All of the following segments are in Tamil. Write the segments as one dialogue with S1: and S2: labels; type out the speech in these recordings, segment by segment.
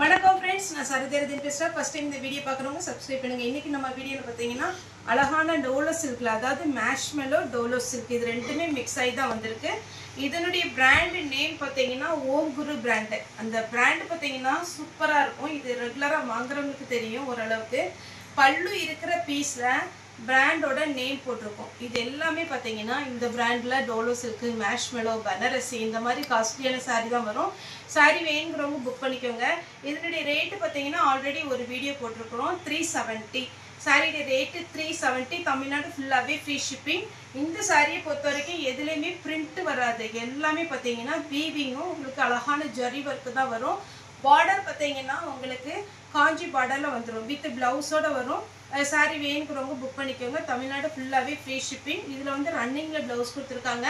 S1: வணக்கம் फ्रेंड्स நான் சரிதேரதின் பேசுறேன் ஃபர்ஸ்ட் டைம் இந்த வீடியோ பார்க்கறவங்க சப்ஸ்கிரைப் பண்ணுங்க இன்னைக்கு நம்ம வீடியோல பாத்தீங்கன்னா அழகான டோலோ சில்க்ல அதாவது மேஷ்மெலோ டோலோ சில்க் இது ரெண்டுமே மிக்ஸ் ஆயி தான் வந்திருக்கு இதனுடைய பிராண்ட் நேம் பாத்தீங்கன்னா ஓம் குரு பிராண்ட் அந்த பிராண்ட் பாத்தீங்கன்னா சூப்பரா இருக்கும் இது ரெகுலரா வாங்குறவங்களுக்கு தெரியும் ஓரளவுக்கு பல்லு இருக்கிற பீஸ்ல பிராண்டோட நேம் போட்டிருக்கும் இது எல்லாமே பாத்தீங்கன்னா இந்த பிராண்ட்ல டோலோ சில்க் மேஷ்மெலோ பனாரசி இந்த மாதிரி காஸ்ட்லியான saree தான் வரும் saree வேணும்ங்கறவங்க புக் பண்ணிக்கோங்க இதனுடைய ரேட் பாத்தீங்கன்னா ஆல்ரெடி ஒரு வீடியோ போட்டுருக்கோம் 370 saree ரேட் 370 தமிழ்நாடு ஃபுல்லாவே ஃப்ரீ ஷிப்பிங் இந்த saree பொறுத்த வரைக்கும் எதுலயுமே print வராது எல்லாமே பாத்தீங்கன்னா வீவிங்கும் உங்களுக்கு அழகான ஜரி வர்க் தான் வரும் பார்டர் பாத்தீங்கன்னா உங்களுக்கு காஞ்சி பார்டர்ல வந்துரும் வித் பிளவுஸோட வரும் saree வேணும்ங்கறவங்க புக் பண்ணிக்கோங்க தமிழ்நாடு ஃபுல்லாவே ஃப்ரீ ஷிப்பிங் இதுல வந்து ரன்னிங்ல பிளவுஸ் கொடுத்திருக்காங்க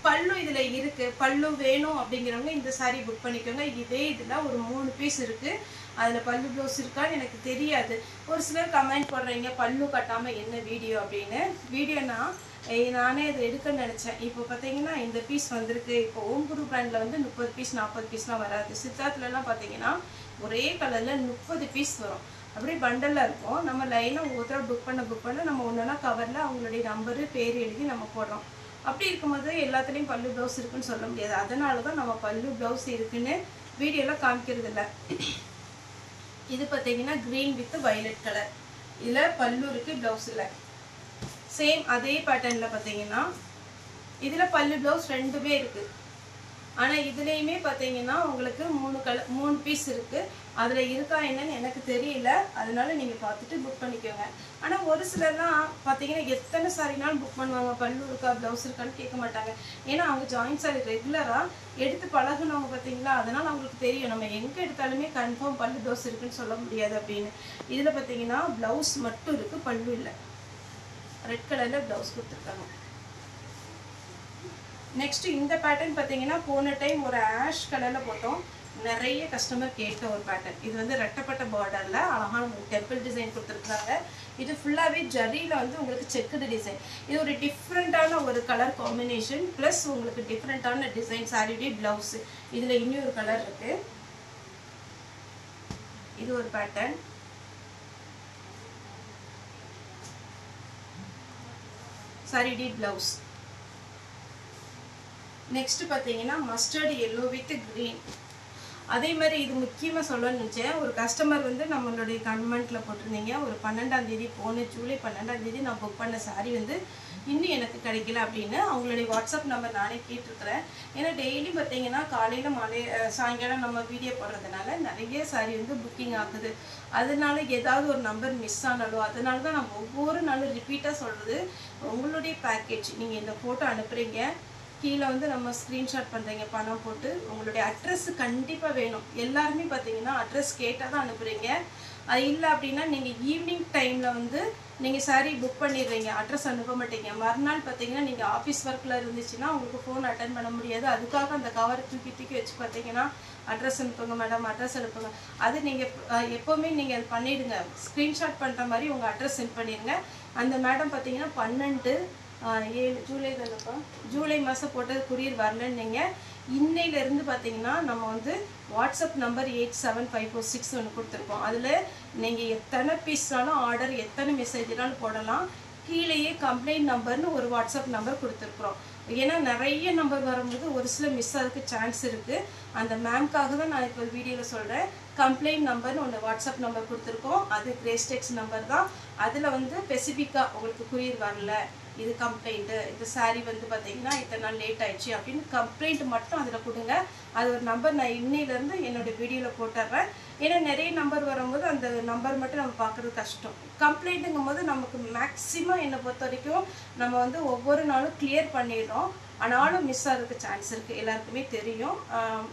S1: பல்லு இதுல இருக்கு பல்லு வேணும் அப்படிங்கறவங்க இந்த saree புக் பண்ணிக்கோங்க இதே இதுல ஒரு 3 பீஸ் இருக்கு அதுல பல்லு ப்ளவுஸ் இருக்கான்னு எனக்கு தெரியாது ஒரு சிலர் கமெண்ட் போடுறீங்க பல்லு கட்டாம என்ன வீடியோ அப்படினு வீடியோனா நானே இத எடுக்க நினைச்சேன் இப்போ பாத்தீங்கன்னா இந்த பீஸ் வந்திருக்கு இப்போ ஓம் குரு பிராண்ட்ல வந்து 30 பீஸ் 40 பீஸ்லாம் வராது சித்தார்த்ல எல்லாம் பாத்தீங்கன்னா ஒரே கலர்ல 30 பீஸ் வரும் அப்படியே பண்டல்ல இருக்கும் நம்ம லைனா ஒவ்வொருத்தர புக் பண்ண நம்ம ஒண்ணா கவர்ல அவங்களுடைய நம்பர் பேர் எழுதி நம்ம போடுறோம் அப்படி இருக்கும்போது எல்லாத்துலயும் பல்லு ப்ளவுஸ் இருக்குன்னு சொல்ல முடியாது அதனால தான் நம்ம பல்லு ப்ளவுஸ் இருக்குன்னு வீடியோல காமிக்கிறது இல்ல இது பாத்தீங்கன்னா green with violet கலர் இதுல பல்லு இருக்கு ப்ளவுஸ் இல்ல சேம் அதே பேட்டர்ன்ல பாத்தீங்கன்னா இதுல பல்லு ப்ளவுஸ் ரெண்டுமே இருக்கு ஆனா இதுலயுமே பாத்தீங்கன்னா உங்களுக்கு 3 பீஸ் இருக்கு அதுல இருக்கா என்னன்னு எனக்கு தெரியல அதனால நீங்க பார்த்துட்டு புக் பண்ணிக்கோங்க ஆனா ஒரு சிலர்லாம் பாத்தீங்கன்னா எத்தனை சாரினாலும் புக் பண்ணுவாங்க பல்லு இருக்கா ப்ளவுஸ் இருக்கான்னு கேட்க மாட்டாங்க ஏன்னா அவங்க ஜாயின்ட் சாரி ரெகுலரா எடுத்து பழகுனவங்க பாத்தீங்களா அதனால அவங்களுக்கு தெரியும் நம்ம எங்க எடுத்தாலுமே கன்ஃபார்ம் பல்லு ப்ளவுஸ் இருக்குன்னு சொல்ல முடியாது அப்படின்னு இதுல பாத்தீங்கன்னா ப்ளவுஸ் மட்டும் இருக்கு பல்லு இல்ல ரெட் கலர்ல ப்ளவுஸ் கொடுத்திருக்காங்க நெக்ஸ்ட் இந்த பேட்டர்ன் பாத்தீங்கன்னா போன டைம் ஒரு ஆஷ் கலர்ல போட்டோம் நிறைய கஸ்டமர் கேட்ட ஒரு பேட்டர்ன் இது வந்து ரெட்டப்பட்ட பார்டர்ல அழகான டெம்பிள் டிசைன் கொடுத்திருக்காங்க இது ஃபுல்லாவே ஜரியில வந்து உங்களுக்கு செக்குடு டிசைன் இது ஒரு டிஃபரண்டான ஒரு கலர் காம்பினேஷன் பிளஸ் உங்களுக்கு டிஃபரண்டான டிசைன் சாரியுடைய பிளவுஸ் இதுல இன்னொரு கலர் இருக்கு இது ஒரு பேட்டர்ன் சாரியுடைய பிளவுஸ் நெக்ஸ்ட் பாத்தீங்கன்னா மஸ்டர்ட் yellow with green அதே மாதிரி இது முக்கியமா சொல்லணும்னு நினைச்சேன் ஒரு கஸ்டமர் வந்து நம்மளுடைய கமெண்ட்ல போட்டுருந்தீங்க ஒரு 12ஆம் தேதி போன ஜூலை 12ஆம் தேதி நான் புக் பண்ண saree வந்து இன்னும் எனக்கு கிடைக்கல அப்படின்னு அவங்களுடைய வாட்ஸ்அப் நம்பர் நானே கேட்டிருக்கிறேன் ஏன்னா டெய்லி பாத்தீங்கன்னா காலையில மாலை சாயங்காலம் நம்ம வீடியோ போடுறதுனால நிறைய saree வந்து புக்கிங் ஆகுது அதனால ஏதாவது ஒரு நம்பர் மிஸ் ஆனாலோ அதனால தான் நான் ஒவ்வொரு நாளும் ரிப்பீட்டா சொல்றது உங்களுடைய பேக்கேஜ் நீங்க இந்த போட்டோ அனுப்புறீங்க கீழ வந்து நம்ம ஸ்கிரீன்ஷாட் பண்றீங்க பணம் போட்டு உங்களுடைய அட்ரஸ் கண்டிப்பா வேணும் எல்லாரும் பாத்தீங்கன்னா அட்ரஸ் கேட்டா தான் அனுப்புறீங்க அது இல்ல அப்படினா நீங்க ஈவினிங் டைம்ல வந்து நீங்க saree புக் பண்ணிடுறீங்க அட்ரஸ் அனுப்ப மாட்டீங்க மறுநாள் பாத்தீங்கன்னா நீங்க ஆபீஸ் வர்க்ல இருந்துச்சுனா உங்களுக்கு ஃபோன் அட்டெண்ட் பண்ண முடியாது அதுக்காக அந்த கவர் தூக்கி வச்சு பாத்தீங்கன்னா அட்ரஸ் அனுப்புங்க மேடம் அட்ரஸ் அனுப்புங்க அது நீங்க எப்பவுமே நீங்க அது பண்ணிடுங்க ஸ்கிரீன்ஷாட் பண்ற மாதிரி உங்க அட்ரஸ் சென்ட் பண்ணிருங்க அந்த மேடம் பாத்தீங்கன்னா 12 ஜூலை தானப்பா ஜூலை மாசம் போட்டது courier வரலன்னீங்க இன்னையில இருந்து பாத்தீங்கன்னா நம்ம வந்து வாட்ஸ்அப் நம்பர் 87546 ஒன்னு கொடுத்திருக்கோம் அதுல நீங்க எத்தனை பீஸ்னாலும் ஆர்டர் எத்தனை மெசேஜ்னாலும் போடலாம் கீழேயே கம்ப்ளைன்ட் நம்பர்னு ஒரு வாட்ஸ்அப் நம்பர் கொடுத்திருக்கோம் ஏன்னா நிறைய நம்பர் வரும்போது ஒரு சில மிஸ் ஆகிறதுக்கு சான்ஸ் இருக்கு அந்த மேம்காக தான் நான் இப்போ வீடியோல சொல்றேன் கம்ப்ளைன்ட் நம்பர்னு ஒரு வாட்ஸ்அப் நம்பர் கொடுத்திருக்கோம் அது கிரேஸ்டெக்ஸ் நம்பர் தான் அதுல வந்து ஸ்பெசிஃபிக்கா உங்களுக்கு courier வரல இது கம்ப்ளைண்ட் இந்த saree வந்து பாத்தீங்கன்னா இத்தனை நாள் லேட் ஆயிடுச்சு அப்படின்னு கம்ப்ளைன்ட் மட்டும் அதுல கொடுங்க அது ஒரு நம்பர் நான் இன்னையில இருந்து என்னோட வீடியோல போட்டுறேன் ஏன்னா நிறைய நம்பர் வரும்போது அந்த நம்பர் மட்டும் நம்ம பார்க்கிறது கஷ்டம் கம்ப்ளைண்ட்ங்கும்போது நமக்கு மேக்ஸிமம் என்ன பொறுத்த வரைக்கும் நம்ம வந்து ஒவ்வொரு நாளும் கிளியர் பண்ணிடுறோம் ஆனாலும் மிஸ் ஆகிறதுக்கு சான்ஸ் இருக்கு எல்லாருக்குமே தெரியும்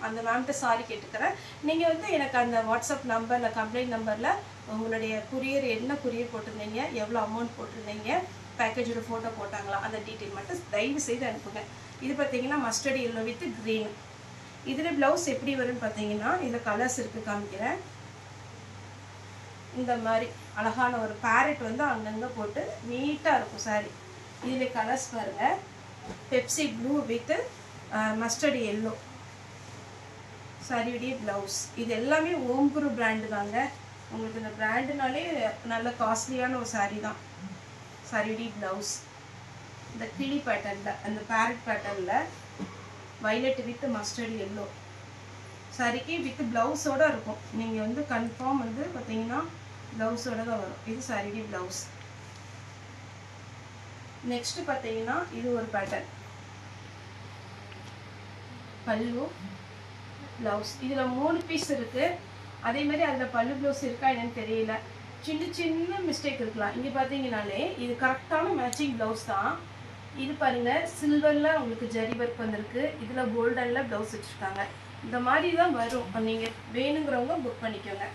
S1: அந்த மேம்கிட்ட சாரி கேட்டுக்கிறேன் நீங்க வந்து எனக்கு அந்த வாட்ஸ்அப் நம்பர்ல கம்ப்ளைண்ட் நம்பர்ல உங்களுடைய courier என்ன courier போட்டிருந்தீங்க எவ்வளவு அமௌண்ட் போட்டிருந்தீங்க பேக்கேஜோட போட்டோ போட்டாங்களா அந்த டீடைல் மட்டும் தயவு செய்து அனுப்புங்க இது பாத்தீங்கன்னா மஸ்டர்ட் yellow with green இதுல பிளவுஸ் எப்படி வரும்னு பாத்தீங்கன்னா இந்த கலர்ஸ் இருக்கு காமிக்கிறேன் இந்த மாதிரி அழகான ஒரு பேரட் வந்து அங்கங்க போட்டு நீட்டா இருக்கும் saree இதுல கலர்ஸ் பாருங்க Pepsi blue with mustard yellow சாரியுடைய ப்ளவுஸ். இது எல்லாமே ஓம் குரு பிராண்டு தாங்க. உங்களுக்கு இந்த பிராண்டுனாலே நல்ல காஸ்ட்லியான ஒரு சாரீ தான். சாரியுடைய ப்ளவுஸ் இந்த கிளி பேட்டர்னில், அந்த பேரட் பேட்டர்னில் வைலட் வித் மஸ்டர்ட் எல்லோ சாரிக்கு வித் ப்ளவுஸோடு இருக்கும். நீங்கள் வந்து கன்ஃபார்ம் வந்து பார்த்தீங்கன்னா ப்ளவுஸோடு தான் வரும். இது சாரியுடைய ப்ளவுஸ். நெக்ஸ்ட் பார்த்தீங்கன்னா இது ஒரு பேட்டர்ன், பல்லு ப்ளவுஸ். இதில் 3 பீஸ் இருக்குது. அதே மாதிரி அதில் பல்லு ப்ளவுஸ் இருக்கா என்னன்னு தெரியல, சின்ன சின்ன மிஸ்டேக் இருக்கலாம். இங்கே பார்த்தீங்கன்னாலே இது கரெக்டான மேட்சிங் ப்ளவுஸ் தான். இது பாருங்கள், சில்வரில் உங்களுக்கு ஜரி ஒர்க் வந்திருக்கு, இதில் கோல்டனில் ப்ளவுஸ் வச்சுருக்காங்க. இந்த மாதிரி தான் வரும். நீங்கள் வேணுங்கிறவங்க புக் பண்ணிக்கோங்க.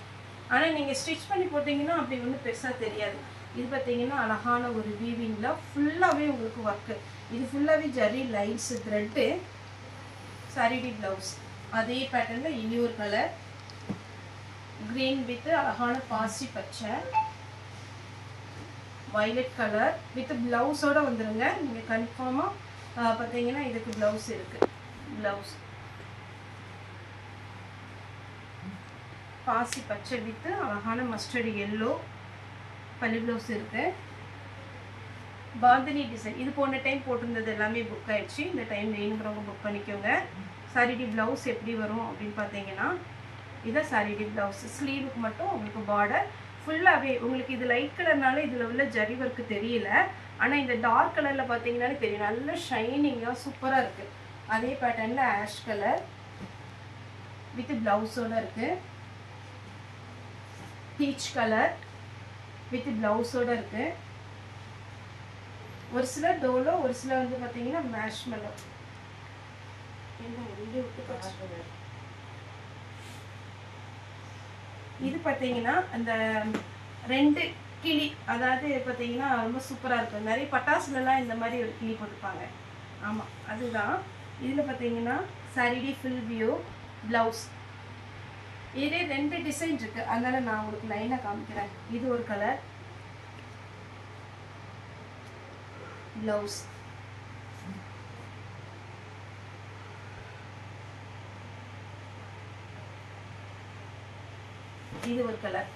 S1: ஆனால் நீங்கள் ஸ்டிச் பண்ணி போட்டிங்கன்னா அப்படி ஒன்றும் பெருசாக தெரியாது. இது பார்த்தீங்கன்னா அழகான ஒரு வீவிங்கில் ஃபுல்லாகவே உங்களுக்கு ஒர்க்கு. இது ஃபுல்லாகவே ஜரி லைன்ஸ் த்ரெட்டு. சாரியுடைய ப்ளவுஸ் அதே பேட்டர்னில் இன்னொரு கலர் க்ரீன் வித் அழகான பாசி பச்சை, வயலட் கலர் வித் ப்ளவுஸோடு வந்துடுங்க. நீங்கள் கன்ஃபார்மாக பார்த்தீங்கன்னா இதுக்கு ப்ளவுஸ் இருக்குது. ப்ளவுஸ் பாசி பச்சை வித் அழகான மஸ்டர்டு எல்லோ, பல்லு ப்ளவுஸ் இருக்குது. பாந்தினி டிசைன். இது போன டைம் போட்டிருந்தது எல்லாமே புக் ஆகிடுச்சு. இந்த டைம் வேணுங்கிறவங்க புக் பண்ணிக்கோங்க. சாரியுடைய ப்ளவுஸ் எப்படி வரும் அப்படின்னு பார்த்தீங்கன்னா இதான் சாரியுடைய ப்ளவுஸ். ஸ்லீவுக்கு மட்டும் உங்களுக்கு பார்டர் ஃபுல்லாகவே உங்களுக்கு இது லைட் கலர்னால இதில் உள்ள ஜரி ஒர்க்கு தெரியல. ஆனால் இந்த டார்க் கலரில் பார்த்தீங்கன்னாலே தெரியும், நல்ல ஷைனிங்காக சூப்பராக இருக்குது. அதே பேட்டர்னில் ஆஷ் கலர் வித் ப்ளவுஸோடு இருக்குது. பீச் கலர் வித் ப்ளவுஸோடு இருக்குது. ஒரு சில டோலோ, ஒரு சில வந்து பார்த்தீங்கன்னா மேஷ்மெல்லோ. இது பார்த்தீங்கன்னா அந்த 2 கிளி, அதாவது பார்த்தீங்கன்னா ரொம்ப சூப்பராக இருக்கும். நிறைய பட்டாசுலலாம் இந்த மாதிரி ஒரு கிளி போட்டுப்பாங்க. ஆமாம், அதுதான். இதில் பார்த்தீங்கன்னா சாரிடி ஃபுல் வியூ ப்ளவுஸ். இதே 2 டிசைன் இருக்குது, அதனால் நான் உங்களுக்கு லைனாக காமிக்கிறேன். இது ஒரு கலர் ப்ளவுஸ். இது ஒரு கலர்.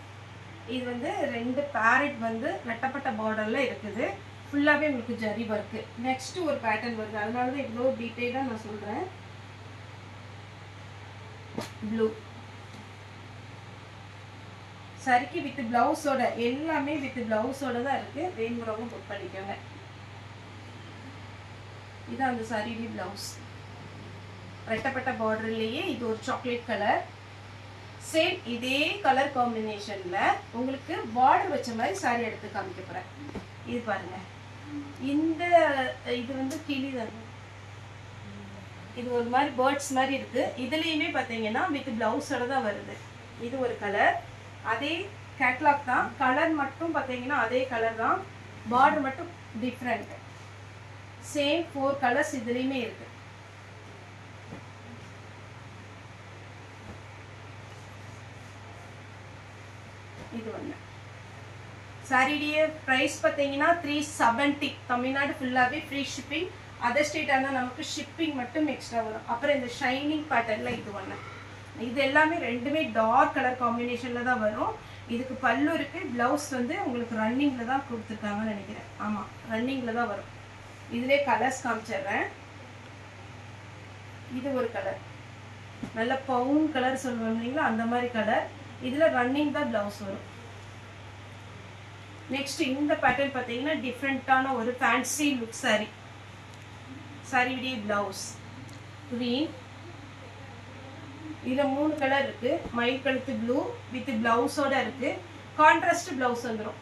S1: இது வந்து 2 பேரட் வந்து வெட்டப்பட்ட பார்டரில் இருக்குது. ஃபுல்லாகவே உங்களுக்கு ஜரி ஒர்க்கு. நெக்ஸ்ட் ஒரு பேட்டர்ன் வருது, அதனால தான் இவ்வளோ டீட்டெயிலாக நான் சொல்கிறேன். ப்ளூ சரிக்கு வித் ப்ளவுஸோட, எல்லாமே வித் ப்ளவுஸோட தான் இருக்குது. வேணுங்கிறவங்க புக் பண்ணிக்கோங்க. இதான் அந்த சாரியுடைய ப்ளவுஸ். வெட்டப்பட்ட பார்டர்லேயே இது ஒரு சாக்லேட் கலர். சேம் இதே கலர் காம்பினேஷனில் உங்களுக்கு பார்டர் வச்ச மாதிரி சாரி எடுத்து காமிக்க போகிறேன். இது பாருங்கள், இந்த இது வந்து கிளி தான். இது ஒரு மாதிரி பேர்ட்ஸ் மாதிரி இருக்குது. இதுலேயுமே பார்த்தீங்கன்னா வித் ப்ளவுஸோட தான் வருது. இது ஒரு கலர், அதே கேட்லாக் தான். கலர் மட்டும் பார்த்தீங்கன்னா அதே கலர் தான், பார்டர் மட்டும் டிஃப்ரெண்ட். சேம் 4 கலர்ஸ் இதுலேயுமே இருக்குது. இது ஒன்று. சாரியுடைய ப்ரைஸ் பார்த்தீங்கன்னா 370. தமிழ்நாடு ஃபுல்லாகவே ஃப்ரீ ஷிப்பிங். அதர் ஸ்டேட்டாக இருந்தால் நமக்கு ஷிப்பிங் மட்டும் எக்ஸ்ட்ரா வரும். அப்புறம் இந்த ஷைனிங் பேட்டர்னில் இது ஒன்று. இது எல்லாமே 2மே டார்க் கலர் காம்பினேஷனில் தான் வரும். இதுக்கு பல்லு இருக்குது. ப்ளவுஸ் வந்து உங்களுக்கு ரன்னிங்கில் தான் கொடுத்துருக்காங்கன்னு நினைக்கிறேன். ஆமாம், ரன்னிங்கில் தான் வரும். இதிலே கலர்ஸ் காமிச்சிடுறேன். இது ஒரு கலர், நல்ல பவுன் கலர் சொல்லுவாங்க இல்லைங்களா, அந்த மாதிரி கலர். இதில் ரன்னிங் தான் ப்ளவுஸ் வரும். நெக்ஸ்ட் இந்த பேட்டர்ன் பார்த்தீங்கன்னா டிஃப்ரெண்ட்டான ஒரு ஃபேன்சி லுக் சாரி. சாரியுடைய ப்ளவுஸ் க்ரீன். இதில் 3 கலர் இருக்குது. மயில் கழுத்து ப்ளூ வித் ப்ளவுஸோட இருக்குது. கான்ட்ராஸ்ட் ப்ளவுஸ் வந்துடும்.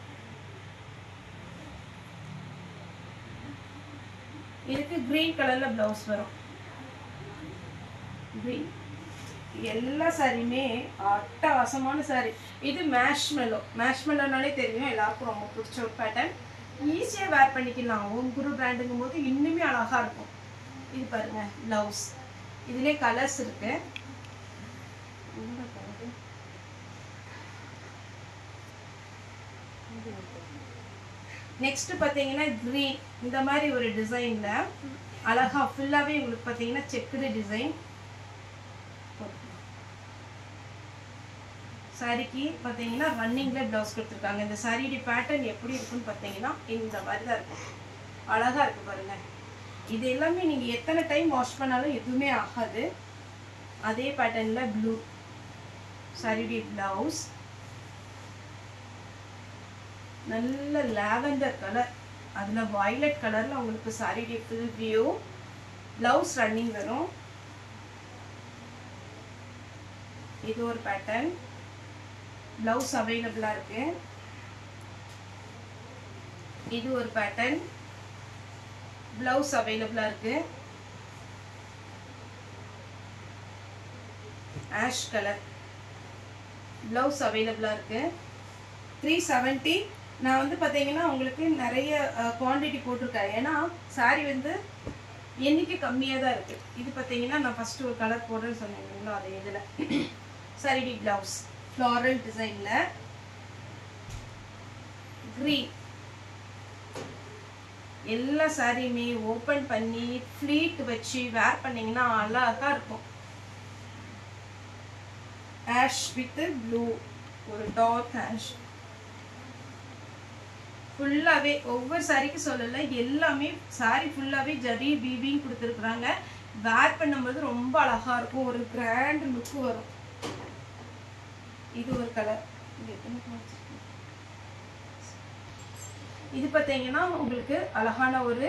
S1: இதுக்கு க்ரீன் கலரில் ப்ளவுஸ் வரும். க்ரீன். எல்லா சாரியுமே அட்டகாசமான சாரி. இது மேஷ்மெல்லோ. மேஷ்மெல்லோனாலே தெரியும் எல்லாருக்கும் ரொம்ப பிடிச்ச ஒரு பேட்டர்ன். ஈஸியாக வேர் பண்ணிக்கலாம். ஓம் குரு பிராண்டுங்கும் போது இன்னுமே அழகாக இருக்கும். இது பாருங்கள் ப்ளவுஸ். இதுலேயே கலர்ஸ் இருக்குது. நெக்ஸ்ட் பார்த்தீங்கன்னா க்ரீன். இந்த மாதிரி ஒரு டிசைனில் அழகாக ஃபுல்லாகவே உங்களுக்கு பார்த்தீங்கன்னா செக்குடு டிசைன். சாரிக்கு பார்த்தீங்கன்னா ரன்னிங்கில் ப்ளவுஸ் கொடுத்துருக்காங்க. இந்த சாரியுடைய பேட்டர்ன் எப்படி இருக்குன்னு பார்த்தீங்கன்னா இந்த மாதிரி தான் இருக்கும். அழகாக இருக்குது பாருங்கள். இது எல்லாமே நீங்கள் எத்தனை டைம் வாஷ் பண்ணாலும் எதுவுமே ஆகாது. அதே பேட்டர்னில் ப்ளூ சாரியுடைய ப்ளவுஸ், நல்ல லாவெண்டர் கலர், அதில் வயலட் கலரில் உங்களுக்கு சாரியுடைய ஃபுல் வியூ. ப்ளவுஸ் ரன்னிங் வரும். இது ஒரு பேட்டர்ன். ப்ளவுஸ் அவைலபிளாக இருக்கு. இது ஒரு பேட்டர்ன். ப்ளவுஸ் அவைலபிளாக இருக்கு. ஆஷ் கலர் ப்ளவுஸ் அவைலபிளாக இருக்கு. 370. நான் வந்து பார்த்தீங்கன்னா உங்களுக்கு நிறைய குவான்டிட்டி போட்டிருக்கேன். ஏன்னா சாரி வந்து எண்ணிக்கை கம்மியாக தான் இருக்குது. இது பார்த்தீங்கன்னா நான் ஃபஸ்ட்டு ஒரு கலர் போடுறேன்னு சொன்னீங்களோ அது இதில் சாரிடி ப்ளவுஸ் ஃப்ளாரல் டிசைனில் க்ரீன். எல்லா சாரியுமே ஓப்பன் பண்ணி ஃப்ளீட் வச்சு வேர் பண்ணிங்கன்னா அழகாக இருக்கும். ஆஷ் வித் ப்ளூ, ஒரு டார்க் ஆஷ். ஃபுல்லாகவே ஒவ்வொரு சாரிக்கு சொல்லலை, எல்லாமே சாரி ஃபுல்லாகவே ஜரி வீவிங் கொடுத்துருக்குறாங்க. வேர் பண்ணும்போது ரொம்ப அழகாக இருக்கும். ஒரு கிராண்ட் லுக்கு வரும். இது ஒரு கலர். இது பார்த்தீங்கன்னா உங்களுக்கு அழகான ஒரு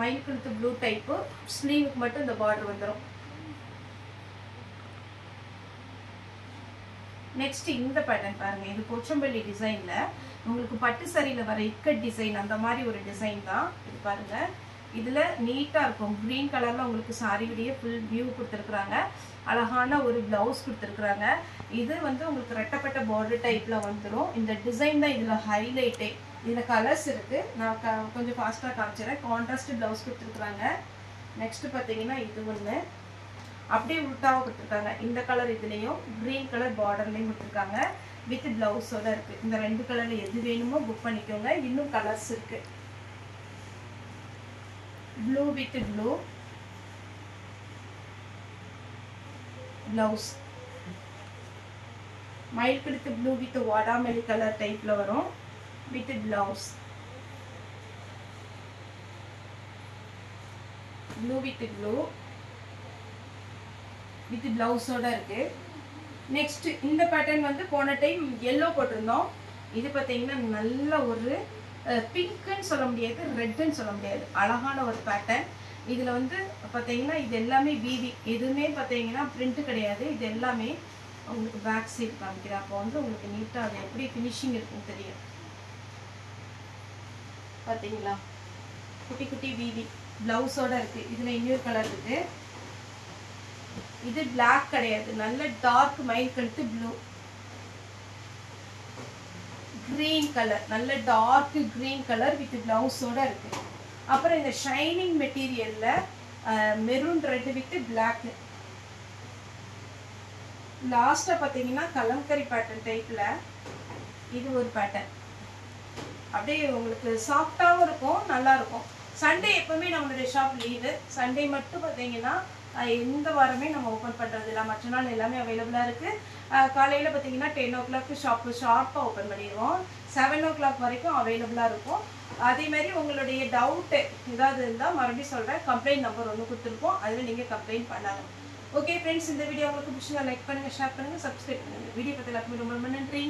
S1: மயில் கழுத்து ப்ளூ டைப்பு. ஸ்லீவுக்கு மட்டும் இந்த பார்டர் வந்துடும். நெக்ஸ்ட் இந்த பேட்டர்ன் பாருங்க. இது போச்சம்பள்ளி டிசைன்ல உங்களுக்கு பட்டு சாரியில வர இக்கட் டிசைன், அந்த மாதிரி ஒரு டிசைன் தான் இது. பாருங்க, இதுல நீட்டா இருக்கும். கிரீன் கலர்ல உங்களுக்கு சாரியுடைய ஃபுல் வியூ கொடுத்துருக்குறாங்க. அழகான ஒரு பிளவுஸ் கொடுத்துருக்குறாங்க. இது வந்து உங்களுக்கு ரெட்டப்பட்ட பார்டர் டைப்ல வந்துடும். இந்த டிசைன் தான் இதுல ஹைலைட்டே. இதுல கலர்ஸ் இருக்கு. நான் கொஞ்சம் ஃபாஸ்டா காமிச்சிடறேன். கான்ட்ராஸ்ட் பிளவுஸ் கொடுத்துருக்குறாங்க. நெக்ஸ்ட் பார்த்தீங்கன்னா இது ஒன்று அப்படியே உள்டாவாக கொடுத்துருக்காங்க. இந்த கலர் இதுலேயும் க்ரீன் கலர் பார்டர்லேயும் கொடுத்துருக்காங்க. வித் பிளவுஸோட இருக்கு. இந்த ரெண்டு கலர்ல எது வேணுமோ புக் பண்ணிக்கோங்க. இன்னும் கலர்ஸ் இருக்கு. ப்ளூ வித் ப்ளூ பிளவுஸ், மயில் கழுத்து ப்ளூ வித் வாடாமல்லி கலர் டைப்ல வரும். With blouse blue with blue with பிளவுஸோட இருக்கு. நெக்ஸ்ட் இந்த பேட்டர்ன் வந்து போன டைம் எல்லோ போட்டிருந்தோம். இது பார்த்தீங்கன்னா நல்ல ஒரு பிங்க்னு சொல்ல முடியாது, ரெட்னு சொல்ல முடியாது, அழகான ஒரு பேட்டர்ன். இதில் வந்து பார்த்தீங்கன்னா இது எல்லாமே வீவி, எதுவுமே பார்த்தீங்கன்னா பிரிண்ட் கிடையாது. இது எல்லாமே உங்களுக்கு பேக் சைடு காமிக்கிறேன். அப்போ வந்து உங்களுக்கு நீட்டாக அது எப்படி ஃபினிஷிங் இருக்குன்னு தெரியும். பார்த்தீங்களா, குட்டி குட்டி வீவி பிளவுஸோட இருக்கு. இதில் இன்னொரு கலர் இருக்கு. இது பிளாக் கிடையாது, நல்ல டார்க் மயில் கழுத்து ப்ளூ, கிரீன் கலர், நல்ல டார்க் கிரீன் கலர் வித் பிளவுஸோட இருக்கு. அப்புறம் இந்த ஷைனிங் மெட்டீரியல்ல மெரூன் ரெட் வித் பிளாக். லாஸ்டா பார்த்தீங்கன்னா கலம்கரி பேட்டர்ன் டைப்ல இது ஒரு பேட்டர்ன். அப்படியே உங்களுக்கு சாஃப்டாகவும் இருக்கும், நல்லா இருக்கும். சண்டே எப்பவுமே நம்மளுடைய ஷாப் லீவு. சண்டே மட்டும் பார்த்தீங்கன்னா எந்த வாரமே நம்ம ஓப்பன் பண்ணுறது இல்லை. மற்ற நாள் எல்லாமே அவைலபிளாக இருக்குது. காலையில் பார்த்தீங்கன்னா 10 o'clock ஷாப்பு ஷார்ப்பாக ஓப்பன் பண்ணிடுவோம். 7 o'clock வரைக்கும் அவைலபிளாக இருக்கும். அதேமாதிரி உங்களுடைய டவுட்டு ஏதாவது இருந்தால் மறுபடியும் சொல்கிறேன். கம்ப்ளைண்ட் நம்பர் ஒன்று கொடுத்துருப்போம், அதில் நீங்கள் கம்ப்ளைண்ட் பண்ணலாம். ஓகே ஃப்ரெண்ட்ஸ், இந்த வீடியோ உங்களுக்கு பிடிச்சிருந்தா லைக் பண்ணுங்கள், ஷேர் பண்ணுங்கள், சப்ஸ்கிரைப் பண்ணுங்கள். வீடியோ பற்றி எல்லாருக்குமே ரொம்ப ரொம்ப நன்றி.